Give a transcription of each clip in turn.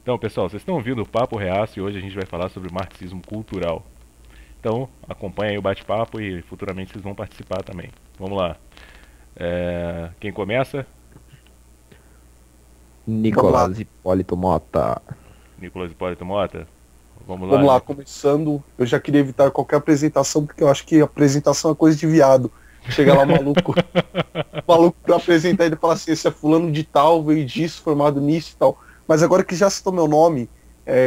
Então, pessoal, vocês estão ouvindo o Papo Reaço e hoje a gente vai falar sobre marxismo cultural. Então, acompanhem aí o bate-papo e futuramente vocês vão participar também. Vamos lá. Quem começa? Vamos lá, Nicolas Hipólito Mota. Nicolas Hipólito Mota? Vamos lá, vamos lá, Nicolas. começando. Eu já queria evitar qualquer apresentação, porque eu acho que apresentação é coisa de viado. Chega lá o maluco, o maluco pra apresentar ele fala assim, esse é fulano de tal, veio disso, formado nisso e tal. Mas agora que já citou meu nome,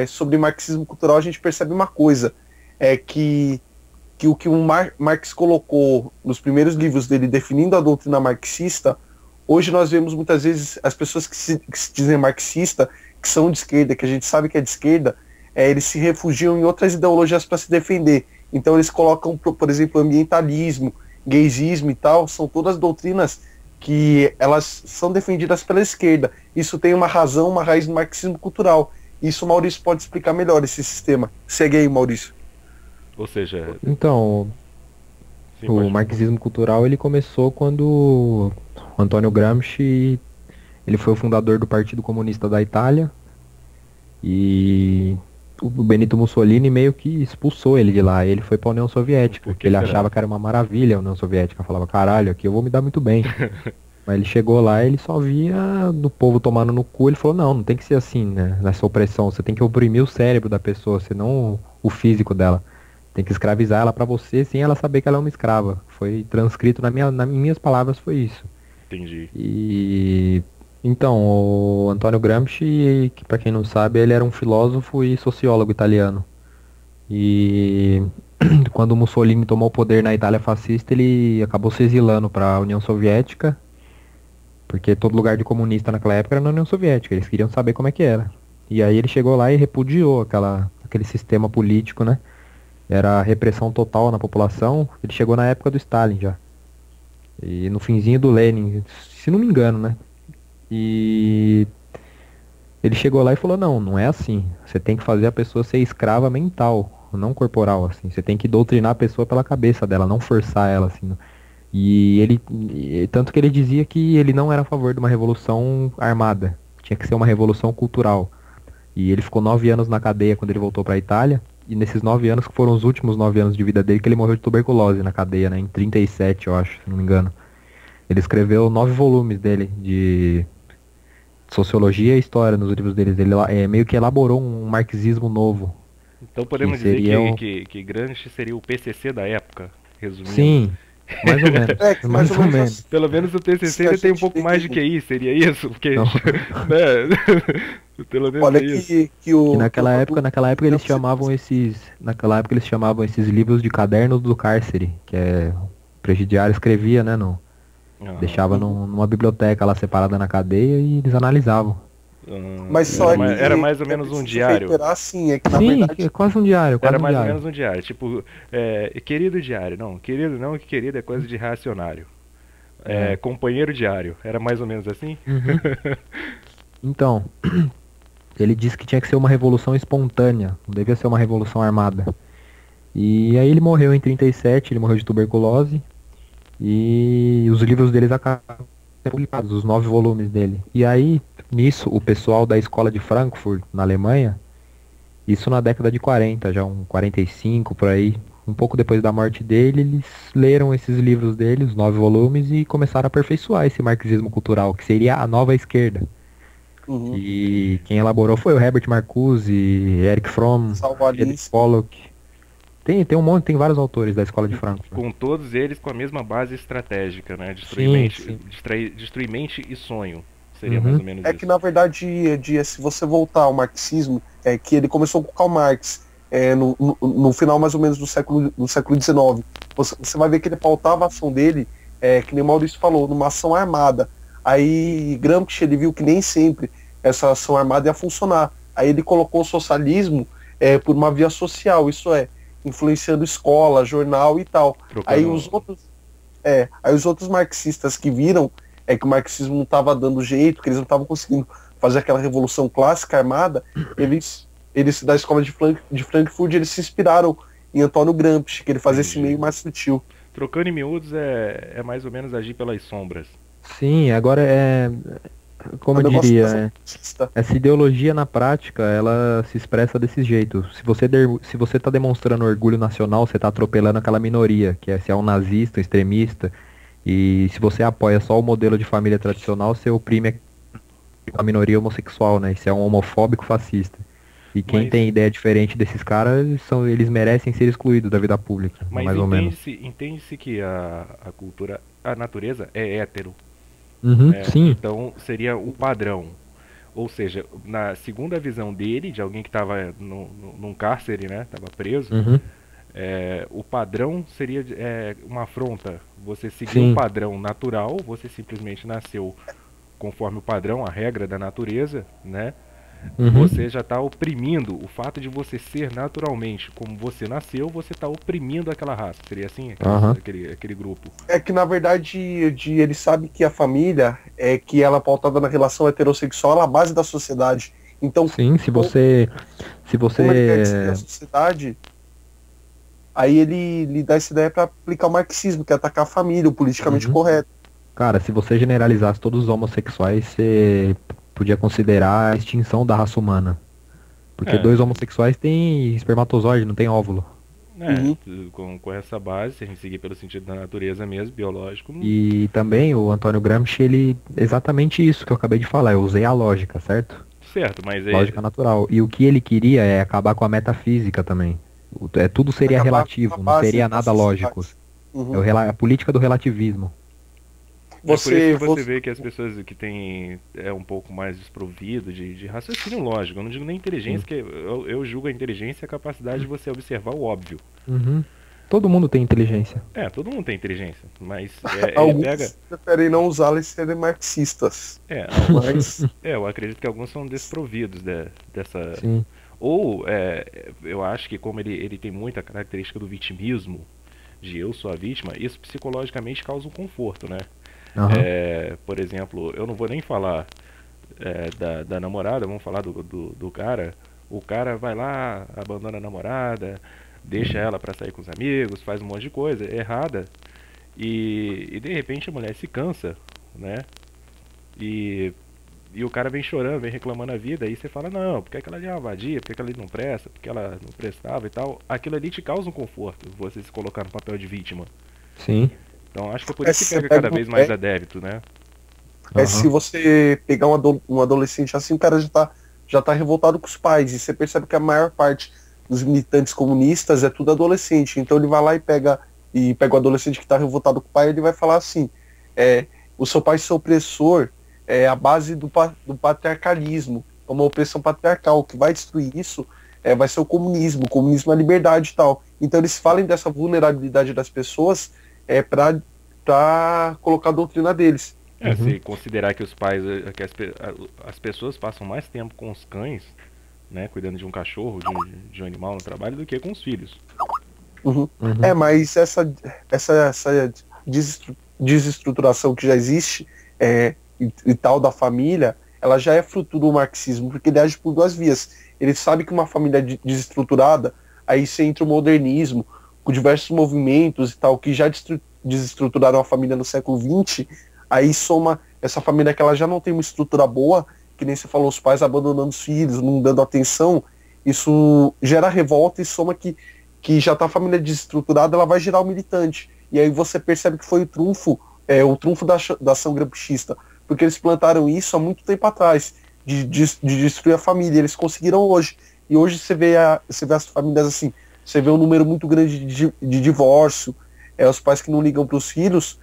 sobre marxismo cultural, a gente percebe uma coisa, é que o que o Marx colocou nos primeiros livros dele definindo a doutrina marxista, hoje nós vemos muitas vezes as pessoas que se dizem marxista, que são de esquerda, que a gente sabe que é de esquerda, eles se refugiam em outras ideologias para se defender. Então eles colocam, por exemplo, ambientalismo, gaysismo e tal, são todas doutrinas que elas são defendidas pela esquerda. Isso tem uma razão, uma raiz no marxismo cultural. Isso o Maurício pode explicar melhor, esse sistema. Segue aí, Maurício. Ou seja, Então, sim, o pode. marxismo cultural ele começou quando o Antônio Gramsci, ele foi o fundador do Partido Comunista da Itália e o Benito Mussolini meio que expulsou ele de lá. Ele foi para a União Soviética, Por que que ele será? achava que era uma maravilha a União Soviética. Falava, caralho, aqui eu vou me dar muito bem. Mas ele chegou lá, ele só via do povo tomando no cu. Ele falou, não, não tem que ser assim, né? Nessa opressão. Você tem que oprimir o cérebro da pessoa, senão o físico dela. Tem que escravizar ela pra você sem ela saber que ela é uma escrava. Foi transcrito nas minhas palavras, foi isso. Entendi. E então, o Antônio Gramsci, que para quem não sabe, ele era um filósofo e sociólogo italiano. E quando o Mussolini tomou o poder na Itália fascista, ele acabou se exilando para a União Soviética, porque todo lugar de comunista naquela época era na União Soviética. Eles queriam saber como é que era. E aí ele chegou lá e repudiou aquele sistema político, né? Era repressão total na população. Ele chegou na época do Stalin já. E no finzinho do Lenin, se não me engano, né? E ele chegou lá e falou, não, não é assim. Você tem que fazer a pessoa ser escrava mental, não corporal, assim. Você tem que doutrinar a pessoa pela cabeça dela, não forçar ela, assim. Tanto que ele dizia que ele não era a favor de uma revolução armada. Tinha que ser uma revolução cultural. E ele ficou 9 anos na cadeia quando ele voltou para a Itália. E nesses 9 anos, que foram os últimos 9 anos de vida dele, que ele morreu de tuberculose na cadeia, né? Em 37, eu acho, se não me engano. Ele escreveu 9 volumes dele de sociologia e história nos livros deles. Ele meio que elaborou um marxismo novo, Então que podemos dizer seria que, o... que, que Gramsci seria o PCC da época, resumindo. Sim, mais ou menos. Que mais Mais ou ou menos menos. Pelo menos o TCC assim a ainda tem um gente pouco tem mais de que. QI, seria isso? Porque, Não. né? Pelo menos é Olha isso. Que que o naquela época eles chamavam esses livros de cadernos do cárcere, que é o presidiário escrevia, né, no, Aham. deixava numa biblioteca lá separada na cadeia e eles analisavam. Mas Era, só é era que mais ou é menos um preciso diário. reiterar, sim, é que na Sim, verdade é quase um diário, Era quase um mais ou diário. menos um diário. Tipo, querido diário. Não, querido não, que querido é coisa de reacionário. É. Companheiro diário. Era mais ou menos assim? Uhum. Então, ele disse que tinha que ser uma revolução espontânea, não devia ser uma revolução armada. E aí ele morreu em 37, ele morreu de tuberculose, e os livros deles acabaram sendo publicados, os 9 volumes dele. E aí, nisso, o pessoal da escola de Frankfurt, na Alemanha, isso na década de 40, já um 45 por aí, um pouco depois da morte dele, eles leram esses livros dele, os 9 volumes, e começaram a aperfeiçoar esse marxismo cultural, que seria a nova esquerda. uhum, E quem elaborou foi o Herbert Marcuse, Eric Fromm, salvo a Friedrich Alice. Pollock. Tem um monte, tem vários autores da escola de Frankfurt. Com todos eles com a mesma base estratégica, né? Destruir Sim, mente, sim. destruir mente e sonho. Seria mais Uhum. ou menos É que isso. na verdade, se você voltar ao marxismo, é que ele começou com Karl Marx, no final mais ou menos do século XIX. Você vai ver que ele pautava a ação dele, que nem o Maurício falou, numa ação armada. Aí Gramsci ele viu que nem sempre essa ação armada ia funcionar. Aí ele colocou o socialismo por uma via social, isso é, influenciando escola, jornal e tal. Aí Trocando. os outros marxistas que viram que o marxismo não estava dando jeito, que eles não estavam conseguindo fazer aquela revolução clássica armada, eles da escola de Frankfurt, eles se inspiraram em Antônio Gramsci, que ele fazia esse Entendi. meio mais sutil. Trocando em miúdos é mais ou menos agir pelas sombras. Sim, agora como É um eu negócio diria, machista. essa ideologia na prática, ela se expressa desse jeito. Se você tá demonstrando orgulho nacional, você tá atropelando aquela minoria, que é se é um nazista, um extremista, e se você apoia só o modelo de família tradicional, você oprime a minoria homossexual, né? Isso é um homofóbico fascista. E quem Mas, tem ideia diferente desses caras, eles merecem ser excluídos da vida pública, mas mais ou menos. entende-se que a cultura, a natureza é hétero, Uhum, né? sim. Então seria o padrão. Ou seja, na segunda visão dele, de alguém que estava num cárcere, né? Estava preso, Uhum, o padrão seria uma afronta. Você seguir um sim. padrão natural, você simplesmente nasceu conforme o padrão, a regra da natureza, né? Uhum, Você já está oprimindo. O fato de você ser naturalmente como você nasceu, você está oprimindo aquela raça. Seria assim, aham. aquele grupo. É que, na verdade, ele sabe que a família, que ela é pautada na relação heterossexual, ela é a base da sociedade. Então, Sim, se como ele quer destruir a você, sociedade, aí ele lhe dá essa ideia para aplicar o marxismo, que é atacar a família, o politicamente uhum. correto. Cara, se você generalizasse todos os homossexuais, você podia considerar a extinção da raça humana. Porque É, dois homossexuais têm espermatozoide, não tem óvulo. Uhum. com essa base, se a gente seguir pelo sentido da natureza mesmo, biológico, E também o Antônio Gramsci, ele, exatamente isso que eu acabei de falar, eu usei a lógica, certo? certo, mas Lógica natural. E o que ele queria é acabar com a metafísica também. Tudo seria Acabar com a relativo, não base seria da nada lógico. sociedade. É Uhum. a política do relativismo. é por isso que Você, você você, vê que as pessoas que têm um pouco mais desprovido de raciocínio lógico, eu não digo nem inteligência, Sim. que eu julgo a inteligência a capacidade de você observar o óbvio. Uhum. Todo mundo tem inteligência. Todo mundo tem inteligência, mas ele pega. alguns preferem não usá-la e serem marxistas. É, Mas, eu acredito que alguns são desprovidos dessa. Sim. Ou eu acho que como ele tem muita característica do vitimismo, de eu sou a vítima, isso psicologicamente causa um conforto, né? Aham. Por exemplo, eu não vou nem falar da namorada, vamos falar do cara. O cara vai lá, abandona a namorada, deixa ela pra sair com os amigos, faz um monte de coisa errada e de repente a mulher se cansa, né? E, e o cara vem chorando, vem reclamando a vida, aí você fala, não, porque aquela ali é uma vadia, porque aquela ali não presta, porque ela não prestava e tal. Aquilo ali te causa um conforto, você se colocar no papel de vítima. Sim. Então acho que é por isso que você pega pega cada vez mais adepto, né? se Aham. você pegar um adolescente assim, o cara já tá revoltado com os pais. E você percebe que a maior parte dos militantes comunistas é tudo adolescente. Então ele vai lá e pega o adolescente que está revoltado com o pai, ele vai falar assim, o seu pai ser opressor é a base do patriarcalismo, é uma opressão patriarcal. O que vai destruir isso vai ser o comunismo é a liberdade e tal. Então eles falam dessa vulnerabilidade das pessoas para colocar a doutrina deles. Uhum. Se considerar que os pais, as pessoas passam mais tempo com os cães, né, cuidando de um cachorro, de um animal no trabalho, do que com os filhos. Uhum. Uhum. Mas essa desestruturação que já existe e tal da família, ela já é fruto do marxismo, porque ele age por duas vias. Ele sabe que uma família desestruturada, aí você entra o modernismo, com diversos movimentos e tal, que já desestruturaram a família no século XX, aí soma essa família que ela já não tem uma estrutura boa, que nem você falou, os pais abandonando os filhos, não dando atenção, isso gera revolta e soma que já está a família desestruturada, ela vai gerar o militante. E aí você percebe que foi o trunfo da ação gramscista, porque eles plantaram isso há muito tempo atrás, de destruir a família. Eles conseguiram hoje. E hoje você vê as famílias assim, você vê um número muito grande de divórcio, os pais que não ligam para os filhos,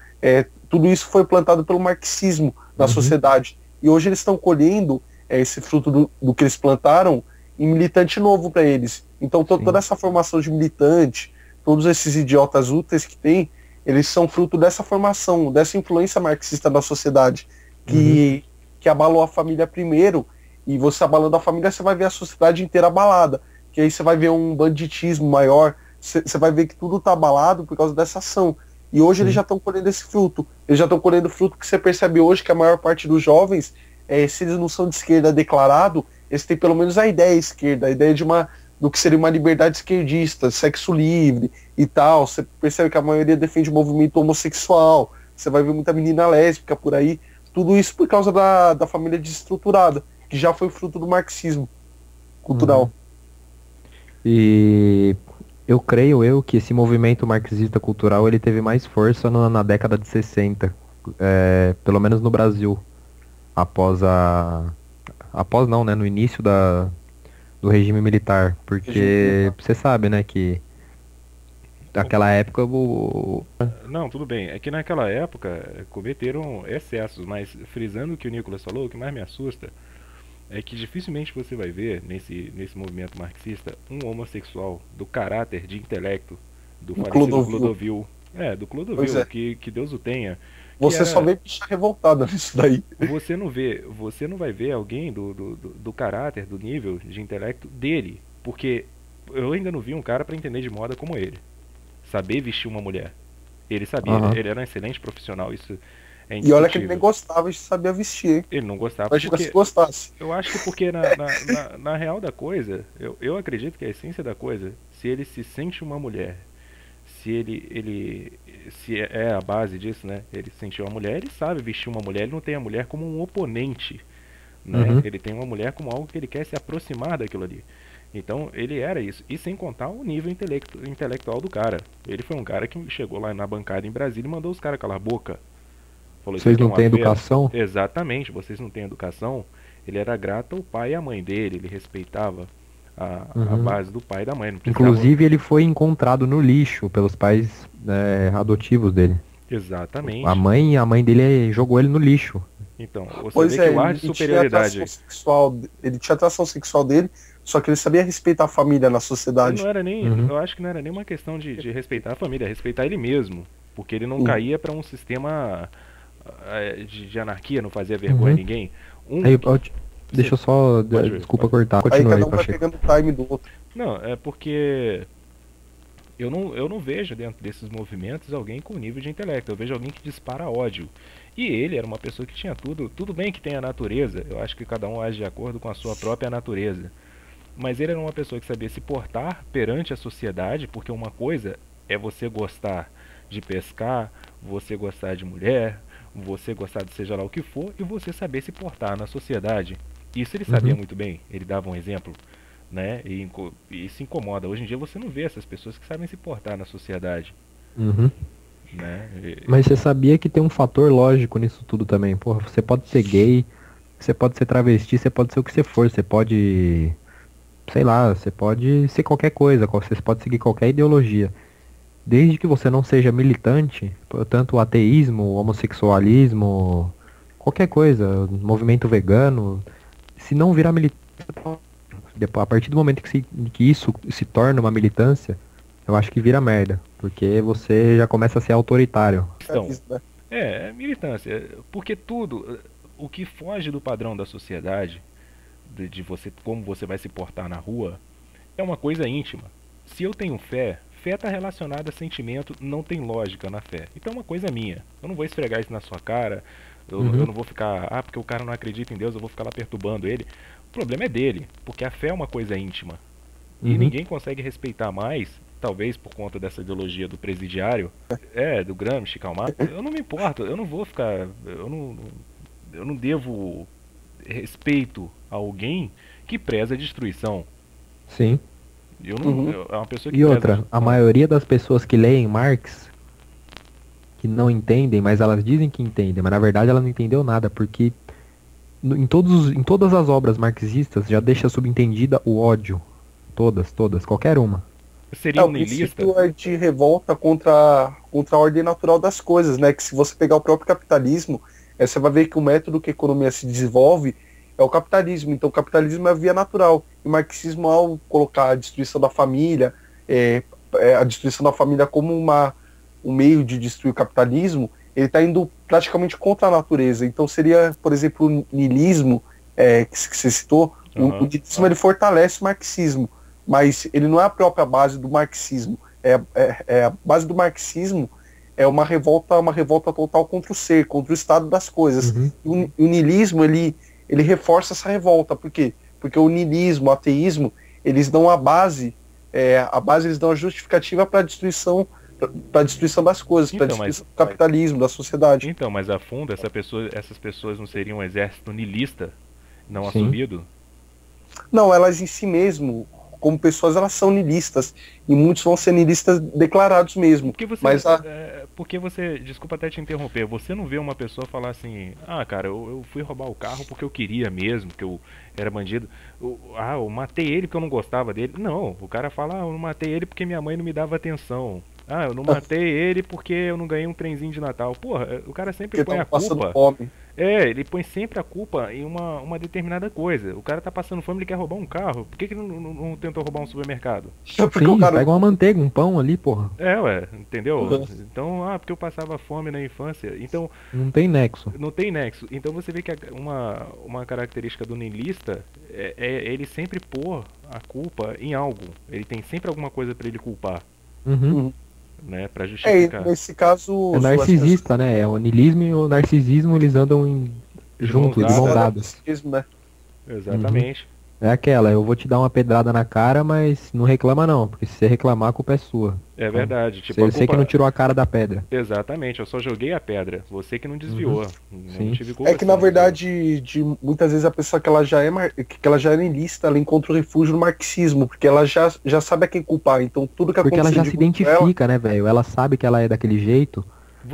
tudo isso foi plantado pelo marxismo na Uhum. sociedade. E hoje eles estão colhendo esse fruto do que eles plantaram em militante novo para eles. Então toda Sim. essa formação de militante, todos esses idiotas úteis que tem, eles são fruto dessa formação, dessa influência marxista na sociedade, Uhum. que abalou a família primeiro, e você abalando a família, você vai ver a sociedade inteira abalada, que aí você vai ver um banditismo maior, você vai ver que tudo está abalado por causa dessa ação. E hoje eles Sim. já estão colhendo esse fruto. Eles já estão colhendo fruto que você percebe hoje que a maior parte dos jovens, se eles não são de esquerda declarado, eles têm pelo menos a ideia esquerda, a ideia do que seria uma liberdade esquerdista, sexo livre e tal. Você percebe que a maioria defende o movimento homossexual. Você vai ver muita menina lésbica por aí. Tudo isso por causa da família desestruturada, que já foi fruto do marxismo cultural. E eu creio que esse movimento marxista cultural ele teve mais força na década de 60, pelo menos no Brasil, após não, né, no início do regime militar, porque você sabe, né, que naquela época Não, tudo bem. É que naquela época cometeram excessos, mas frisando o que o Nicolas falou, o que mais me assusta é que dificilmente você vai ver nesse movimento marxista um homossexual do caráter, de intelecto do falecido Clodovil. Do Clodovil, que Deus o tenha. Você só vê bicha revoltada nisso daí. Você não vai ver alguém do caráter, do nível de intelecto dele, porque eu ainda não vi um cara para entender de moda como ele. Saber vestir uma mulher. Ele sabia, ele era um excelente profissional, isso é indiscutível. E olha que ele nem gostava de saber vestir, hein? Ele não gostava porque... se gostasse. Eu acho que porque na real da coisa, eu acredito que a essência da coisa, se ele se sente uma mulher, se é a base disso, né? Ele se sentiu uma mulher, ele sabe vestir uma mulher, ele não tem a mulher como um oponente, né? Ele tem uma mulher como algo que ele quer se aproximar daquilo ali. Então ele era isso, e sem contar o nível intelectual do cara. Ele foi um cara que chegou lá na bancada em Brasília e mandou os caras calar a boca. Falou, vocês não têm educação? Exatamente, vocês não têm educação. Ele era grato ao pai e à mãe dele, ele respeitava a base do pai e da mãe. Não precisava... Inclusive ele foi encontrado no lixo pelos pais adotivos dele. Exatamente. A mãe dele jogou ele no lixo. Então, você vê que o ar de superioridade... Ele tinha atração sexual dele, só que ele sabia respeitar a família na sociedade. Não era nem, eu acho que não era nem uma questão de respeitar a família, respeitar ele mesmo. Porque ele não caía para um sistema de anarquia, não fazia vergonha a ninguém. Deixa eu só... Desculpa cortar. Continua aí cada um vai pegando o time do outro. Não, é porque... Eu não vejo dentro desses movimentos alguém com nível de intelecto. Eu vejo alguém que dispara ódio. E ele era uma pessoa que tinha tudo bem que tem a natureza. Eu acho que cada um age de acordo com a sua própria natureza. Mas ele era uma pessoa que sabia se portar perante a sociedade, porque uma coisa é você gostar de pescar, você gostar de mulher, você gostar de seja lá o que for, e você saber se portar na sociedade. Isso ele sabia muito bem, ele dava um exemplo, né? E se incomoda. Hoje em dia você não vê essas pessoas que sabem se portar na sociedade. Né? Mas você sabia que tem um fator lógico nisso tudo também. Porra, você pode ser gay, você pode ser travesti, você pode ser o que você for, você pode... Sei lá, você pode ser qualquer coisa, você pode seguir qualquer ideologia. Desde que você não seja militante, tanto o ateísmo, o homossexualismo, qualquer coisa, movimento vegano, se não virar militante, a partir do momento que isso se torna uma militância, eu acho que vira merda, porque você já começa a ser autoritário. Então, militância, porque tudo, o que foge do padrão da sociedade, de você, como você vai se portar na rua, é uma coisa íntima. Se eu tenho fé está relacionada a sentimento, não tem lógica na fé. Então é uma coisa minha. Eu não vou esfregar isso na sua cara, eu não vou ficar, porque o cara não acredita em Deus, eu vou ficar lá perturbando ele. O problema é dele, porque a fé é uma coisa íntima. E ninguém consegue respeitar mais, talvez por conta dessa ideologia do presidiário, do Gramsci, Karl Marx. Eu não me importo, eu não vou ficar, eu não devo respeito a alguém que preza a destruição. Sim. É uma pessoa que e outra, a maioria das pessoas que leem Marx, que não entendem, mas elas dizem que entendem, mas na verdade ela não entendeu nada, porque em todas as obras marxistas já deixa subentendida o ódio. Todas, qualquer uma. Seria um niilista? O princípio é de revolta contra a ordem natural das coisas, né? Que se você pegar o próprio capitalismo, você vai ver que o método que a economia se desenvolve é o capitalismo. Então o capitalismo é a via natural. E o marxismo, ao colocar a destruição da família, a destruição da família como um meio de destruir o capitalismo, ele está indo praticamente contra a natureza. Então seria, por exemplo, o niilismo, que você citou, o niilismo ele fortalece o marxismo, mas ele não é a própria base do marxismo. A base do marxismo é uma revolta total contra o ser, contra o estado das coisas. E o niilismo, ele reforça essa revolta. Por quê? Porque o niilismo, o ateísmo, eles dão a base eles dão a justificativa para a destruição pra destruição das coisas, pra Então, mas, destruição do capitalismo, da sociedade. então, mas a fundo, essas pessoas não seriam um exército niilista, não Sim. assumido? Não, elas em si mesmo, como pessoas, elas são niilistas. E muitos vão ser niilistas declarados mesmo. Porque você, Mas a, porque você, desculpa até te interromper, você não vê uma pessoa falar assim, ah, cara, eu fui roubar o carro porque eu queria mesmo, que eu era bandido. Eu matei ele porque eu não gostava dele. Não, o cara fala, eu não matei ele porque minha mãe não me dava atenção. Ah, eu não matei ele porque eu não ganhei um trenzinho de Natal. Porra, o cara sempre porque põe estão a passando culpa. fome. Ele põe sempre a culpa em uma determinada coisa. O cara tá passando fome, ele quer roubar um carro. Por que ele não tentou roubar um supermercado? Porque o Sim, cara. pega uma manteiga, um pão ali, porra. Ué, entendeu? Então, porque eu passava fome na infância. Então, Não tem nexo. não tem nexo. Então você vê que uma característica do niilista é ele sempre pôr a culpa em algo. Ele tem sempre alguma coisa pra ele culpar, Uhum. Uhum. né? Pra É, justificar. nesse caso, É narcisista, né? É o niilismo e o narcisismo, eles andam De mãos juntos, de mão dadas. dadas. né? Exatamente. É aquela, eu vou te dar uma pedrada na cara, mas não reclama não, porque se você reclamar, a culpa é sua. É verdade. Tipo, Você que não tirou a cara da pedra. Exatamente, eu só joguei a pedra. Você que não desviou. Eu não Sim. tive culpa É que se na você não desviou. verdade, muitas vezes a pessoa que ela já é que ela já é niilista, ela encontra o refúgio no marxismo, porque ela já sabe a quem culpar. Então tudo que Porque ela aconteceu já de se ruim com ela, identifica, né, velho? Ela sabe que ela é daquele jeito.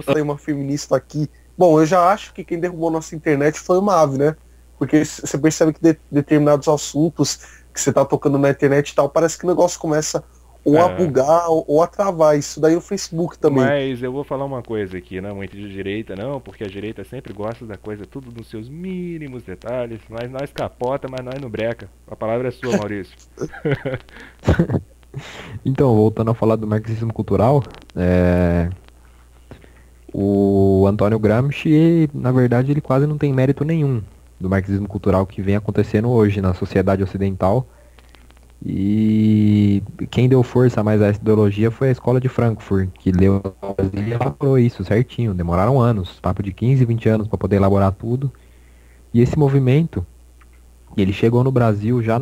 ela é uma feminista aqui. Bom, eu já acho que quem derrubou nossa internet foi uma ave, né? Porque você percebe que determinados assuntos que você tá tocando na internet e tal, parece que o negócio começa ou a É. bugar ou a travar. Isso daí é o Facebook também. Mas eu vou falar uma coisa aqui, não é muito de direita, não, porque a direita sempre gosta da coisa tudo nos seus mínimos detalhes. Mas nós capota, mas nós não breca. A palavra é sua, Maurício. Então, voltando a falar do marxismo cultural, o Antônio Gramsci, na verdade, ele quase não tem mérito nenhum do marxismo cultural que vem acontecendo hoje na sociedade ocidental. E quem deu força mais a essa ideologia foi a escola de Frankfurt, que leu e elaborou isso certinho. Demoraram anos, papo de 15, 20 anos para poder elaborar tudo. E esse movimento, ele chegou no Brasil já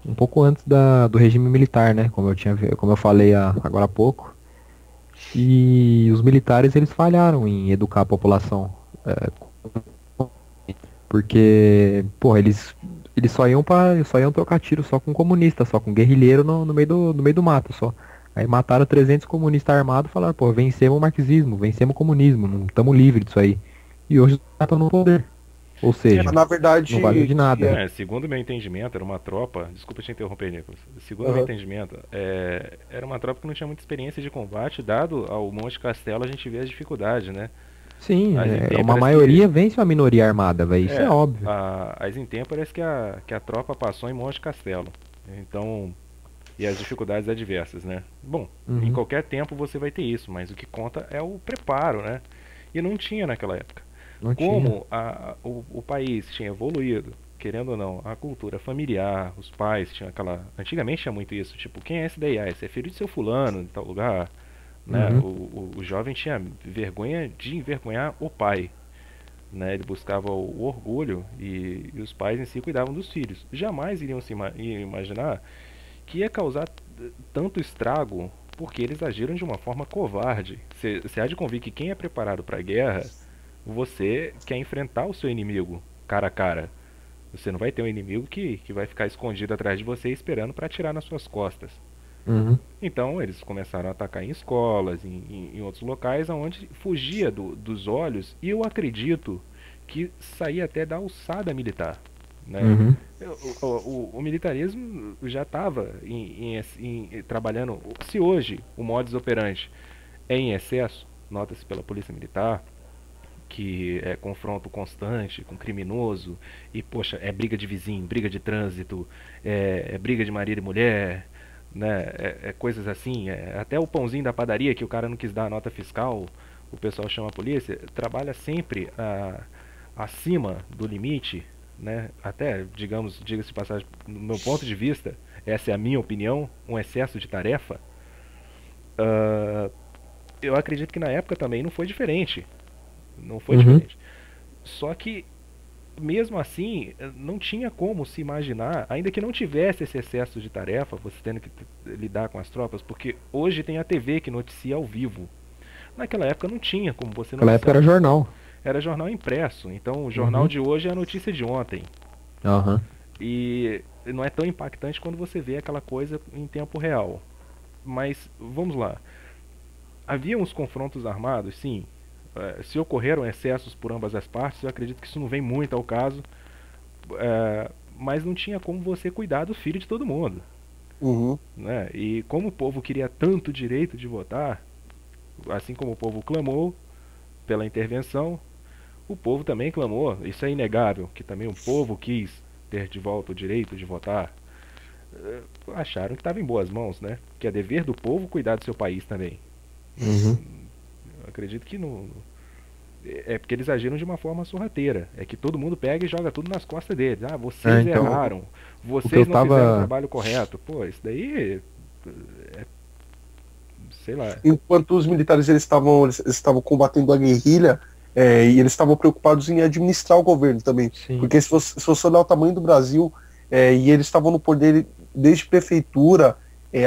um pouco antes do regime militar, né? Como eu falei agora há pouco. E os militares eles falharam em educar a população. Porque, porra, eles só iam trocar tiro só com comunista, só com guerrilheiro no meio do mato só. Aí mataram 300 comunistas armados e falaram, pô, vencemos o marxismo, vencemos o comunismo, não estamos livres disso aí. E hoje estão no poder. Ou seja, Na verdade, não valeu de nada. Segundo o meu entendimento, era uma tropa. Desculpa te interromper, Nicolas. Segundo o meu entendimento, era uma tropa que não tinha muita experiência de combate, dado ao Monte Castelo a gente vê as dificuldades, né? Sim, As intempéries uma maioria vence uma minoria armada, velho. Isso é óbvio. As intempéries que a tropa passou em Monte Castelo. Então, e as dificuldades adversas, né? Bom, em qualquer tempo você vai ter isso, mas o que conta é o preparo, né? E não tinha naquela época. Como o país tinha evoluído, querendo ou não, a cultura familiar, os pais tinham aquela... Antigamente tinha muito isso, tipo, quem é esse daí? Ah, esse é filho de seu fulano, de tal lugar, né? O jovem tinha vergonha de envergonhar o pai, né? Ele buscava o orgulho e os pais em si cuidavam dos filhos. Jamais iriam imaginar que ia causar tanto estrago porque eles agiram de uma forma covarde. Você há de convir que quem é preparado para a guerra, você quer enfrentar o seu inimigo cara a cara. Você não vai ter um inimigo que vai ficar escondido atrás de você esperando para atirar nas suas costas. Então eles começaram a atacar em escolas, em outros locais, onde fugia dos olhos, e eu acredito que saía até da alçada militar, né? O militarismo já estava trabalhando. Se hoje o modus operandi é em excesso, nota-se pela polícia militar, que é confronto constante com criminoso, e poxa, é briga de vizinho, briga de trânsito, é briga de marido e mulher, né? Coisas assim, até o pãozinho da padaria que o cara não quis dar a nota fiscal, o pessoal chama a polícia, trabalha sempre acima do limite, né? Até, digamos, diga-se de passagem, no meu ponto de vista, essa é a minha opinião, um excesso de tarefa. Eu acredito que na época também não foi diferente. Não foi diferente. Só que mesmo assim, não tinha como se imaginar, ainda que não tivesse esse excesso de tarefa, você tendo que lidar com as tropas, porque hoje tem a TV que noticia ao vivo. Naquela época não tinha como você Naquela época noticiar. era jornal. Era jornal impresso, então o jornal Uhum. de hoje é a notícia de ontem. Aham. E não é tão impactante quando você vê aquela coisa em tempo real. Mas vamos lá. Havia uns confrontos armados, sim. Se ocorreram excessos por ambas as partes, eu acredito que isso não vem muito ao caso. Mas não tinha como você cuidar do filho de todo mundo. Uhum. Né? E como o povo queria tanto direito de votar, assim como o povo clamou pela intervenção, o povo também clamou. Isso é inegável, que também o povo quis ter de volta o direito de votar. Acharam que estava em boas mãos, né? Que é dever do povo cuidar do seu país também. Uhum. Eu acredito que não. É porque eles agiram de uma forma sorrateira. É que todo mundo pega e joga tudo nas costas deles. Ah, vocês Então, erraram. o que eu Vocês não fizeram o tava. trabalho correto. Pô, isso daí. Sei lá. Enquanto os militares eles estavam combatendo a guerrilha, e eles estavam preocupados em administrar o governo também. Sim. Porque se você olhar o tamanho do Brasil, e eles estavam no poder desde prefeitura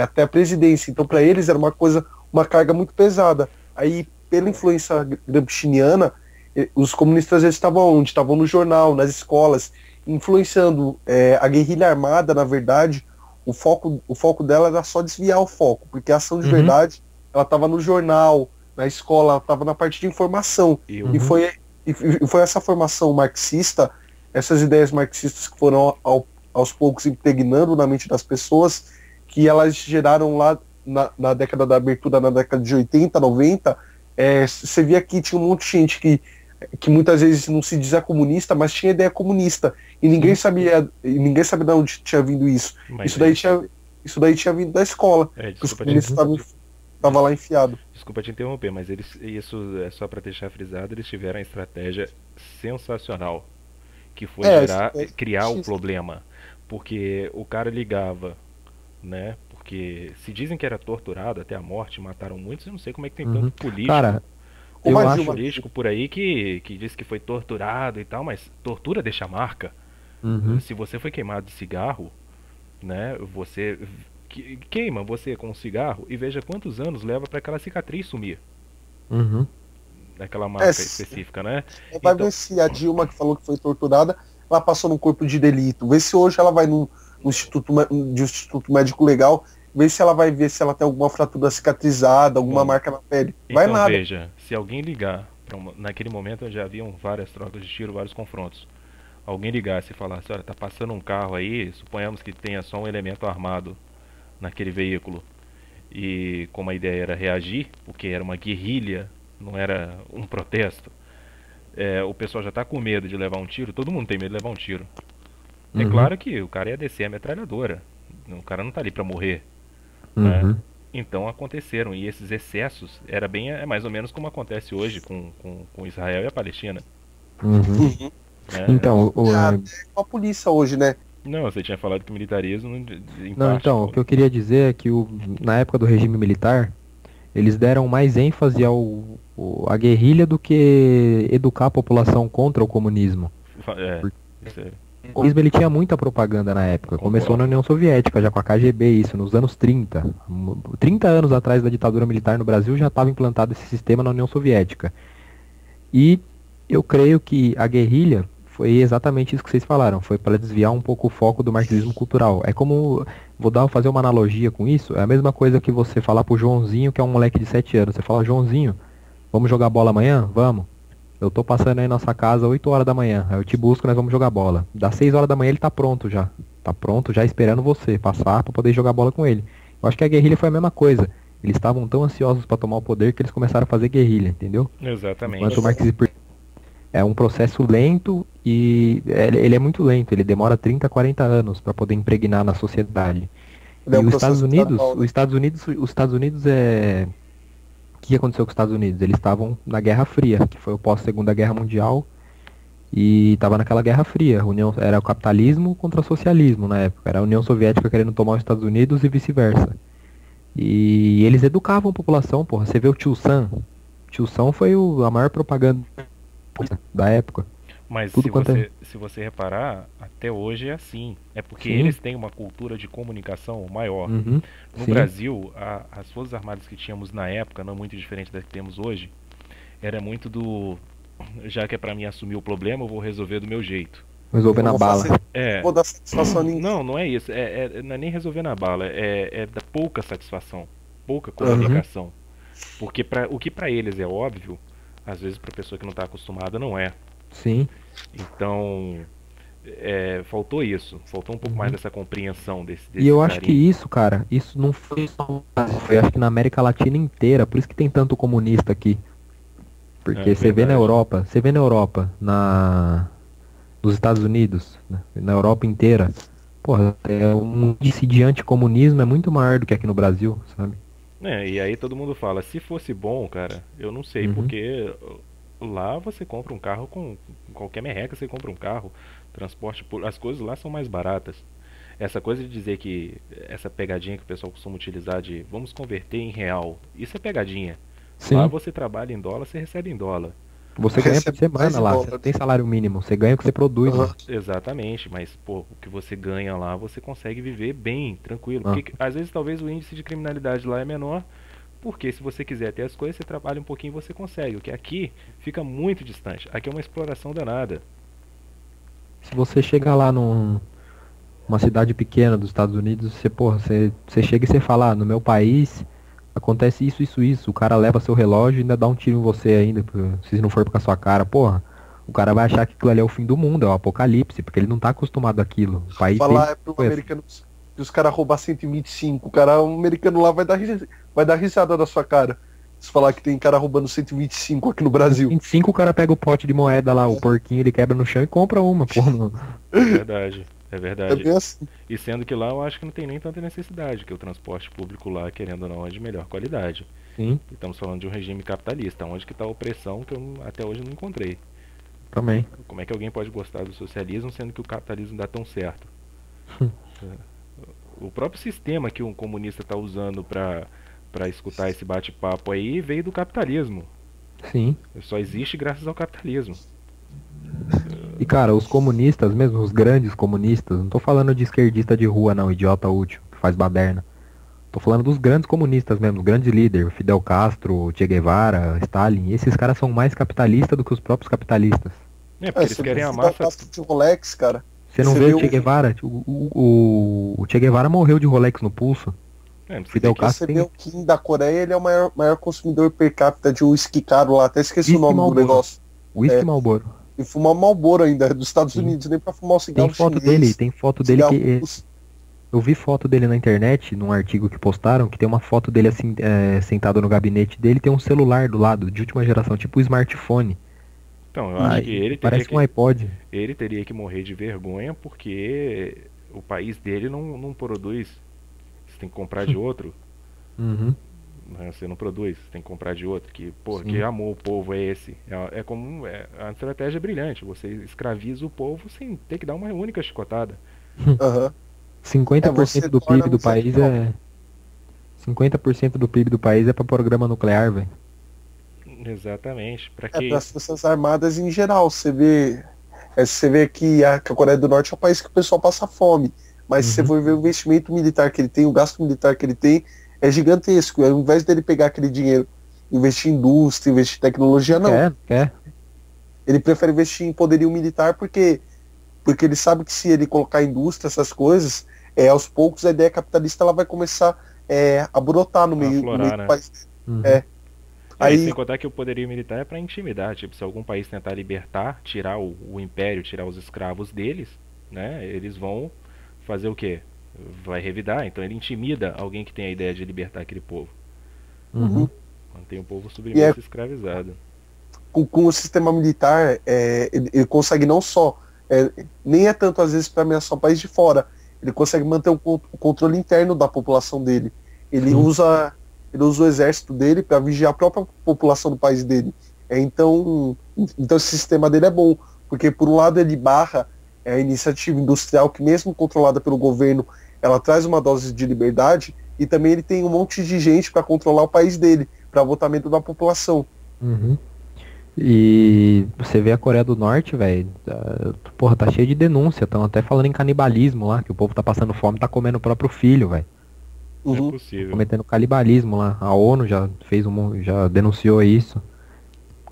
até a presidência. Então, para eles era uma carga muito pesada. Aí, pela influência gramsciana, os comunistas eles estavam onde? Estavam no jornal, nas escolas, influenciando a guerrilha armada, na verdade. O foco dela era só desviar o foco, porque a ação de Uhum. verdade ela estava no jornal, na escola, ela estava na parte de informação. E Uhum. E foi essa formação marxista, essas ideias marxistas que foram aos poucos impregnando na mente das pessoas, que elas geraram lá na década da abertura, na década de 80, 90, você via que tinha um monte de gente que muitas vezes não se dizia comunista, mas tinha ideia comunista. E ninguém sabia de onde tinha vindo isso. Mas Isso daí tinha vindo da escola. Que os desculpa, comunistas estavam lá enfiado. desculpa te interromper, mas isso é só pra deixar frisado, eles tiveram a estratégia sensacional, que foi criar o problema. Porque o cara ligava, né? Porque se dizem que era torturado até a morte, mataram muitos, eu não sei como é que tem tanto político. Cara, eu Uma acho. Dilma- Político por aí que diz que foi torturado e tal, mas tortura deixa marca. Uhum. Se você foi queimado de cigarro, né? Você queima você com um cigarro e veja quantos anos leva para aquela cicatriz sumir, Uhum. daquela marca se- específica, né? Vai Então, ver se a Dilma, que falou que foi torturada, ela passou num corpo de delito. Vê se hoje ela vai no Instituto Médico Legal, vê se ela vai ver se ela tem alguma fratura cicatrizada, alguma Bom, marca na pele. Vai então nada. veja, se alguém ligar, naquele momento já haviam várias trocas de tiro, vários confrontos. Alguém ligasse e falasse, olha, tá passando um carro aí, suponhamos que tenha só um elemento armado naquele veículo. E como a ideia era reagir, porque era uma guerrilha, não era um protesto, o pessoal já tá com medo de levar um tiro, todo mundo tem medo de levar um tiro. É Uhum. claro que o cara ia descer a metralhadora, o cara não tá ali pra morrer, né? Uhum. Então aconteceram, e esses excessos era bem, mais ou menos como acontece hoje com Israel e a Palestina, Uhum. né? Então, Com a polícia hoje, né? Não, você tinha falado que o militarismo, em não, parte, então, o que eu queria dizer é que na época do regime militar, eles deram mais ênfase à guerrilha do que educar a população contra o comunismo. isso é- O comunismo ele tinha muita propaganda na época. Começou na União Soviética, já com a KGB, isso, nos anos 30. 30 anos atrás da ditadura militar no Brasil já estava implantado esse sistema na União Soviética. E eu creio que a guerrilha foi exatamente isso que vocês falaram. Foi para desviar um pouco o foco do marxismo cultural. É como, fazer uma analogia com isso, é a mesma coisa que você falar pro Joãozinho, que é um moleque de 7 anos. Você fala, Joãozinho, vamos jogar bola amanhã? Vamos. Eu tô passando aí na nossa casa 8 horas da manhã. Aí eu te busco, nós vamos jogar bola. Das 6 horas da manhã ele tá pronto já. Tá pronto já esperando você passar pra poder jogar bola com ele. Eu acho que a guerrilha foi a mesma coisa. Eles estavam tão ansiosos pra tomar o poder que eles começaram a fazer guerrilha, entendeu? Exatamente. Enquanto o marxismo é um processo lento e ele é muito lento. Ele demora 30, 40 anos pra poder impregnar na sociedade. Ele é E um os Estados processo Unidos, gradual, né? os Estados Unidos é... O que aconteceu com os Estados Unidos? Eles estavam na Guerra Fria, que foi o pós-Segunda Guerra Mundial, e estava naquela Guerra Fria. Era o capitalismo contra o socialismo na época. Era a União Soviética querendo tomar os Estados Unidos e vice-versa. E eles educavam a população, porra. Você vê o Tio Sam. Tio Sam foi a maior propaganda da época. Mas Tudo quanto é. se você reparar, até hoje é assim. É porque Sim. eles têm uma cultura de comunicação maior. Uhum. No Sim. Brasil, as Forças Armadas que tínhamos na época, não muito diferente das que temos hoje, era muito do. Já que é pra mim assumir o problema, eu vou resolver do meu jeito. Resolver Eu na vou bala. fazer, É. vou dar satisfação a ninguém. Não, não é isso. Não é nem resolver na bala. É da pouca satisfação. Pouca Uhum. comunicação. Porque o que pra eles é óbvio, às vezes pra pessoa que não tá acostumada não é. Sim. Então, faltou isso. Faltou um pouco mais Uhum. dessa compreensão E desse eu acho que carinho. isso, cara, isso não foi só no Brasil, foi acho que na América Latina inteira, por isso que tem tanto comunista aqui. É Porque verdade. Você vê na Europa, nos Estados Unidos, né, na Europa inteira, porra, um índice de anticomunismo é muito maior do que aqui no Brasil, sabe? E aí todo mundo fala, se fosse bom, cara, eu não sei, Uhum. porque lá você compra um carro com qualquer merreca, você compra um carro, as coisas lá são mais baratas. Essa coisa de dizer que essa pegadinha que o pessoal costuma utilizar de vamos converter em real, isso é pegadinha. Lá Sim, você trabalha em dólar, você recebe em dólar. você ganha por Recebe mais semana em lá, você não dólar. tem salário mínimo, você ganha o que você produz Aham. lá. Exatamente, mas pô, o que você ganha lá, você consegue viver bem, tranquilo. Ah, Porque às vezes talvez o índice de criminalidade lá é menor, porque se você quiser ter as coisas, você trabalha um pouquinho e você consegue. O que aqui fica muito distante. Aqui é uma exploração danada. se você chegar lá numa cidade pequena dos Estados Unidos, você, porra, você chega e você fala, no meu país acontece isso, isso, isso. O cara leva seu relógio e ainda dá um tiro em você ainda, se não for com a sua cara, porra. O cara vai achar que aquilo ali é o fim do mundo, é o apocalipse, porque ele não tá acostumado àquilo. O país dele Falar pro foi assim. americano que os caras roubar 125, o americano lá vai dar risada da sua cara. Se falar que tem cara roubando 125 aqui no Brasil. 25 o cara pega o pote de moeda lá, o porquinho, ele quebra no chão e compra uma, porra. É verdade, é É verdade. bem assim. E sendo que lá eu acho que não tem nem tanta necessidade, que o transporte público lá, querendo ou não, é de melhor qualidade. Sim, E estamos falando de um regime capitalista, onde que está a opressão que eu até hoje não encontrei. também. Como é que alguém pode gostar do socialismo sendo que o capitalismo dá tão certo? O próprio sistema que um comunista está usando para escutar esse bate-papo aí veio do capitalismo. Sim. Só existe graças ao capitalismo. E cara, os comunistas, mesmo os grandes comunistas, não tô falando de esquerdista de rua não, idiota útil, que faz baderna. Tô falando dos grandes comunistas mesmo, os grandes líderes, Fidel Castro, Che Guevara, Stalin. Esses caras são mais capitalistas do que os próprios capitalistas. Porque eles Você vê querem o a Fidel massa. Castro de Rolex, cara. Você não Você vê vê o Che o, Guevara? O Che Guevara morreu de Rolex no pulso. Pra você ver Fidel que Castro você vê tem o Kim da Coreia, ele é o maior consumidor per capita de uísque caro lá. Até esqueci o whisky nome do Marlboro. negócio. Whisky É, Marlboro. e fuma Marlboro ainda, dos Estados Sim. Unidos, nem pra fumar um cigarro chinês, Tem foto dele cigarro que russo. eu vi foto dele na internet, num artigo que postaram, que tem uma foto dele assim, sentado no gabinete dele, tem um celular do lado, de última geração, tipo um smartphone. Então, eu acho que Aí, parece um iPod. ele teria que morrer de vergonha porque o país dele não produz. Você tem que comprar de outro. Uhum, Né? Você não produz, você tem que comprar de outro. Que sim. amor o povo é esse? É uma estratégia brilhante. Você escraviza o povo sem ter que dar uma única chicotada. Aham. cinquenta por Você cento do torna PIB do amizade país própria. é 50% do PIB do país é para programa nuclear, velho. Exatamente. Para É que para as isso? Forças Armadas em geral. Você vê que a Coreia do Norte é um país que o pessoal passa fome. Mas se você Uhum. for ver o investimento militar que ele tem, o gasto militar que ele tem, é gigantesco. Ao invés dele pegar aquele dinheiro, investir em indústria, investir em tecnologia, não. Não quer. Ele prefere investir em poderio militar porque ele sabe que se ele colocar indústria, essas coisas, aos poucos a ideia capitalista ela vai começar a brotar A no meio aflorar, do né? país. Uhum. É, E sem aí, contar que o poderio militar é para intimidar. Tipo, se algum país tentar libertar, tirar o império, tirar os escravos deles, né? Eles vão fazer o quê? Vai revidar. Então ele intimida alguém que tem a ideia de libertar aquele povo. Uhum. Mantém o povo e é submisso e escravizado. com o sistema militar, ele consegue não só, nem é tanto às vezes para ameaçar o país de fora, ele consegue manter o controle interno da população dele. Ele Sim. usa, ele usa o exército dele para vigiar a própria população do país dele. Então esse sistema dele é bom, porque por um lado ele barra a iniciativa industrial que mesmo controlada pelo governo, ela traz uma dose de liberdade, e também ele tem um monte de gente para controlar o país dele, para votamento da população. Uhum. E você vê a Coreia do Norte, velho, porra, tá cheio de denúncia, estão até falando em canibalismo lá, que o povo tá passando fome, tá comendo o próprio filho, velho. Não é Uhum. possível. Cometendo canibalismo lá. A ONU já já denunciou isso,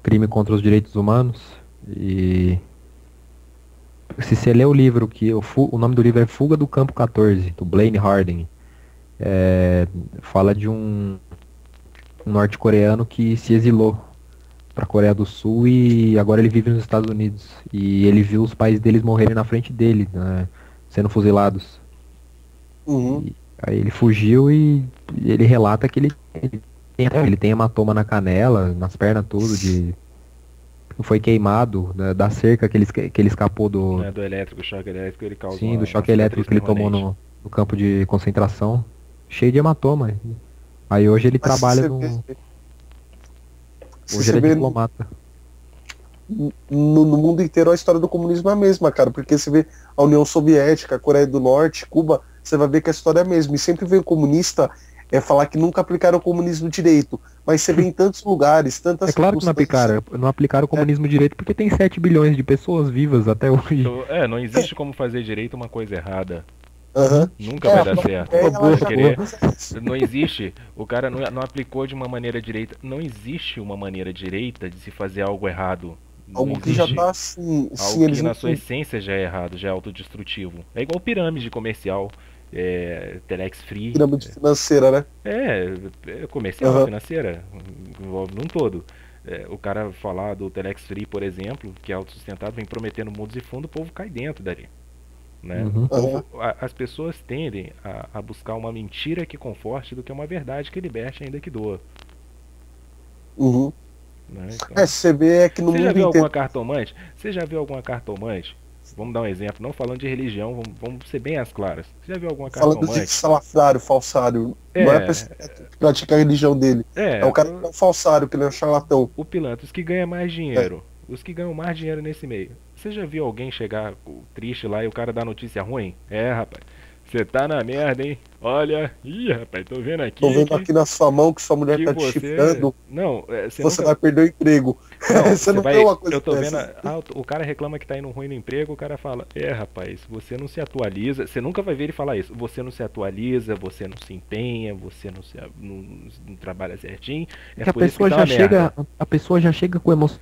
crime contra os direitos humanos. E se você ler o livro, o nome do livro é Fuga do Campo 14, do Blaine Harding, fala de um norte-coreano que se exilou pra Coreia do Sul e agora ele vive nos Estados Unidos. E ele viu os pais deles morrerem na frente dele, né, sendo fuzilados. Uhum. E aí ele fugiu e ele relata que ele tem hematoma na canela, nas pernas tudo, de foi queimado, né, da cerca que ele escapou Não do, é do elétrico, o choque elétrico ele causa sim, do uma choque cicatriz elétrico que ele tomou permanente. no campo de concentração, cheio de hematoma. Aí hoje ele Mas se trabalha você vê, no, se hoje você ele é vê diplomata. no mundo inteiro a história do comunismo é a mesma, cara, porque você vê a União Soviética, a Coreia do Norte, Cuba, você vai ver que a história é a mesma. E sempre vem o comunista falar que nunca aplicaram o comunismo direito. Mas você vê em tantos lugares, tantas É claro que circunstâncias. não aplicaram o É, comunismo direito porque tem 7 bilhões de pessoas vivas até hoje. Então, não existe como fazer direito uma coisa errada. aham. Nunca vai A dar própria certo. ideia, Boa, ela Você já querer. usa isso. Não existe. O cara não aplicou de uma maneira direita. Não existe uma maneira direita de se fazer algo errado. Não Algo que já existe. tá assim, sim, Algo que eles na não. sua essência já é errado, já é autodestrutivo. É igual pirâmide comercial. Telex Free. Pirâmide financeira, né? Comercial, Aham. financeira. Envolve num todo. O cara falar do Telex Free, por exemplo, que é autossustentado, vem prometendo mundos e fundos, o povo cai dentro dali. Né? Uhum. As pessoas tendem a buscar uma mentira que conforte do que uma verdade que liberte ainda que doa. Uhum. Né? Então, Você vê é que no você já mundo viu alguma inteiro cartomante? Você já viu alguma cartomante? Vamos dar um exemplo, não falando de religião, vamos ser bem às claras. Você já viu alguma falando de cartomante? salafrário, falsário, não é a É, pessoa que pratica a religião dele. É é, o cara que é um falsário, que ele é um charlatão. o pilantra, os que ganham mais É. dinheiro. Os que ganham mais dinheiro nesse meio. Você já viu alguém chegar triste lá e o cara dá notícia ruim? Rapaz, você tá na merda, hein? Olha, rapaz, tô vendo Tô aqui vendo aqui na sua mão que sua mulher que tá te você. chifrando, Não, você você nunca. vai perder o emprego. Não, Você você não vê vai. uma coisa Eu tô vendo. dessa. O cara reclama que tá indo ruim no emprego, o cara fala: rapaz, você não se atualiza. Você nunca vai ver ele falar isso. Você não se atualiza, você não se empenha, você não trabalha certinho. É Que por isso que tá uma merda. a pessoa já chega com emoção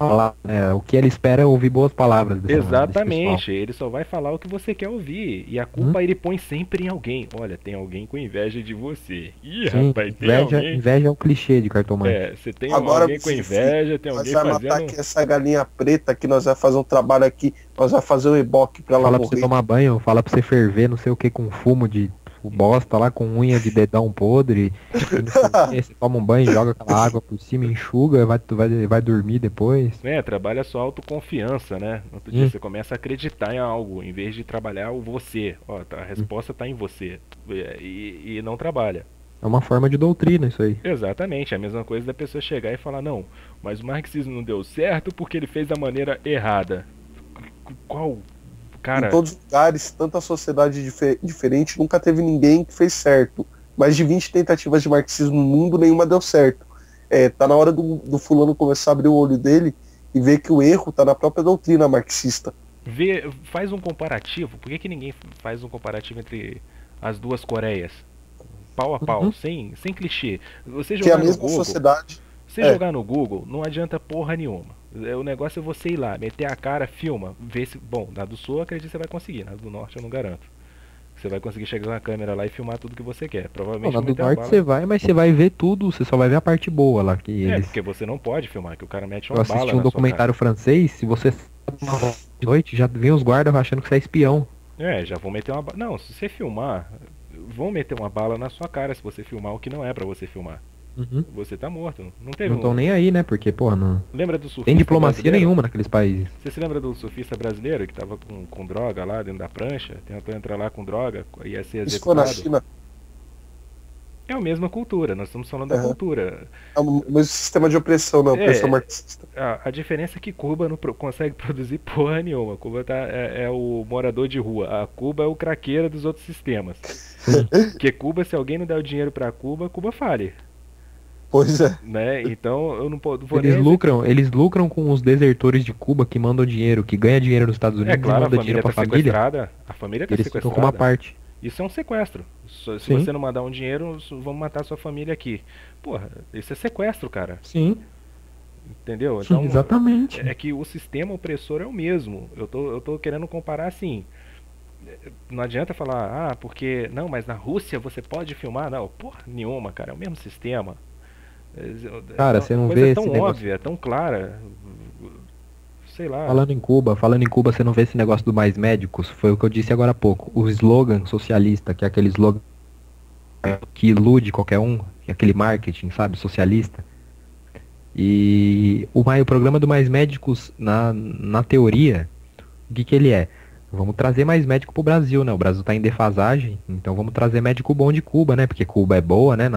lá, né? O que ela espera é ouvir boas palavras desse pessoal. Exatamente, ele só vai falar o que você quer ouvir. E a Uhum. culpa ele põe sempre em alguém. Olha, tem alguém com inveja de você. Sim, Rapaz, tem alguém. inveja é um clichê de cartomante. Você tem Agora, alguém com meu filho, inveja, tem nós alguém vai matar fazendo. aqui essa galinha preta, que nós vai fazer um trabalho aqui, nós vai fazer um eboque pra ela Fala pra você morrer. tomar banho, fala pra você ferver, não sei o que, com fumo de bosta lá, com unha de dedão podre. E não sei o que, você toma um banho, joga aquela água por cima, enxuga, vai dormir depois. Trabalha sua autoconfiança, né? No outro dia você começa a acreditar em algo, em vez de trabalhar o você. Ó, a resposta tá em você. E não trabalha. É uma forma de doutrina isso aí. Exatamente, é a mesma coisa da pessoa chegar e falar, não, mas o marxismo não deu certo porque ele fez da maneira errada. Qual? Em Cara, todos os lugares, tanta sociedade diferente, nunca teve ninguém que fez certo. Mais de 20 tentativas de marxismo no mundo, nenhuma deu certo. Tá na hora do fulano começar a abrir o olho dele e ver que o erro tá na própria doutrina marxista. faz um comparativo. Por que ninguém faz um comparativo entre as duas Coreias? Pau a pau, Uhum. sem clichê. Você Que é a jogar no mesma Google, sociedade. você jogar no Google não adianta porra nenhuma. O negócio é você ir lá, meter a cara, filma, ver se. Bom, na do sul eu acredito que você vai conseguir, na do norte eu não garanto. Você vai conseguir chegar na câmera lá e filmar tudo que você quer. Não, Provavelmente na vão do meter a norte bala. você vai, mas você vai ver tudo, você só vai ver a parte boa lá. Que eles... Porque você não pode filmar, que o cara mete Eu uma assisti bala um na sua documentário francês, se você uma volta de noite, já vem os guardas achando que você é espião. cara. Já vão meter uma bala. Não, se você filmar, vão meter uma bala na sua cara se você filmar o que não é pra você filmar. Uhum. Você tá morto. Não teve Não estão nem aí, né? Porque, porra, não Lembra do surfista tem diplomacia brasileiro? nenhuma naqueles países. Você se lembra do surfista brasileiro que tava com droga lá dentro da prancha? Tentou entrar lá com droga, ia ser Isso foi na executado? China. É a mesma cultura, nós estamos falando da Aham. cultura. É o mesmo sistema de opressão, não, opressão É, marxista. a diferença é que Cuba não consegue produzir porra nenhuma. Cuba é o morador de rua. A Cuba é o craqueiro dos outros sistemas. Porque Cuba, se alguém não der o dinheiro pra Cuba, Cuba fale. Pois é. né? Então eu não vou Eles lucram com os desertores de Cuba que mandam dinheiro, que ganha dinheiro nos Estados Unidos É claro, e a manda família dinheiro pra está família. sequestrada. A família está Eles ficam com uma sequestrada. parte. Isso é um sequestro. Se Sim. você não mandar um dinheiro, vamos matar sua família aqui. Porra, isso é sequestro, cara. Sim, Entendeu? Então, exatamente. é que o sistema opressor é o mesmo. Eu tô querendo comparar assim. Não adianta falar, porque. Não, mas na Rússia você pode filmar. Não, porra nenhuma, cara. É o mesmo sistema. Cara, A você não coisa vê é tão esse negócio. óbvia, tão clara. Sei lá. Falando em Cuba, você não vê esse negócio do mais médicos? Foi o que eu disse agora há pouco. O slogan socialista, que é aquele slogan que ilude qualquer um, que é aquele marketing, sabe, socialista. E o programa do Mais Médicos, na teoria, o que ele é? Vamos trazer mais médico pro Brasil, né? O Brasil tá em defasagem, então vamos trazer médico bom de Cuba, né? Porque Cuba é boa, né?